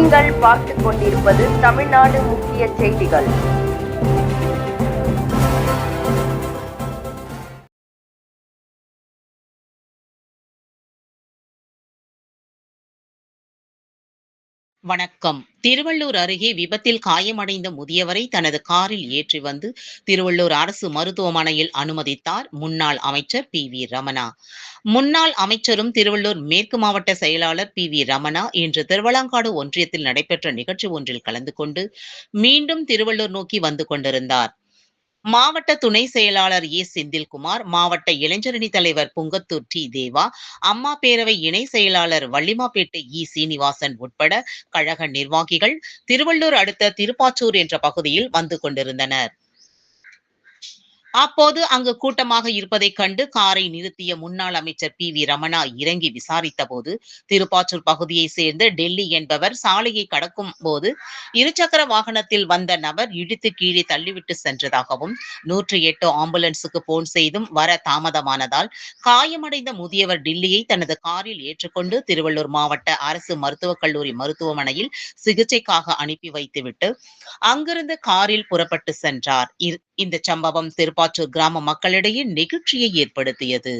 நீங்கள் பார்த்துக் கொண்டிருப்பது தமிழ்நாடு முக்கிய செய்திகள். வணக்கம். திருவள்ளூர் அருகே விபத்தில் காயமடைந்த முதியவரை தனது காரில் ஏற்றி வந்து திருவள்ளூர் அரசு மருத்துவமனையில் அனுமதித்தார் முன்னாள் அமைச்சர் பி. வி. ரமணா. முன்னாள் அமைச்சரும் திருவள்ளூர் மேற்கு மாவட்ட செயலாளர் பி. வி. ரமணா இன்று திருவலங்காடு ஒன்றியத்தில் நடைபெற்ற நிகழ்ச்சி ஒன்றில் கலந்து கொண்டு மீண்டும் திருவள்ளூர் நோக்கி வந்து கொண்டிருந்தார். மாவட்ட துணை செயலாளர் ஏ. செந்தில்குமார், மாவட்ட இளைஞரணி தலைவர் புங்கத்தூர் டி. தேவா, அம்மா பேரவை இணை செயலாளர் வள்ளிமாப்பேட்டை இ. சீனிவாசன் உட்பட கழக நிர்வாகிகள் திருவள்ளூர் அடுத்த திருப்பாச்சூர் என்ற பகுதியில் வந்து கொண்டிருந்தனர். அப்போது அங்கு கூட்டமாக இருப்பதைக் கண்டு காரை நிறுத்திய முன்னாள் அமைச்சர் பி. வி. ரமணா இறங்கி விசாரித்தபோது, திருப்பாச்சூர் பகுதியைச் சேர்ந்த டெல்லி என்பவர் சாலையை கடக்கும் போது இருசக்கர வாகனத்தில் வந்த நபர் இடித்து கீழே தள்ளிவிட்டு சென்றதாகவும், 108 ஆம்புலன்ஸுக்கு போன் செய்தும் வர தாமதமானதால் காயமடைந்த முதியவர் டில்லியை தனது காரில் ஏற்றுக்கொண்டு திருவள்ளூர் மாவட்ட அரசு மருத்துவக் கல்லூரி மருத்துவமனையில் சிகிச்சைக்காக அனுப்பி வைத்துவிட்டு அங்கிருந்து காரில் புறப்பட்டு சென்றார். இந்த சம்பவம் திருப்பாச்சூர் கிராம மக்களிடையே நெகிழ்ச்சியை ஏற்படுத்தியது.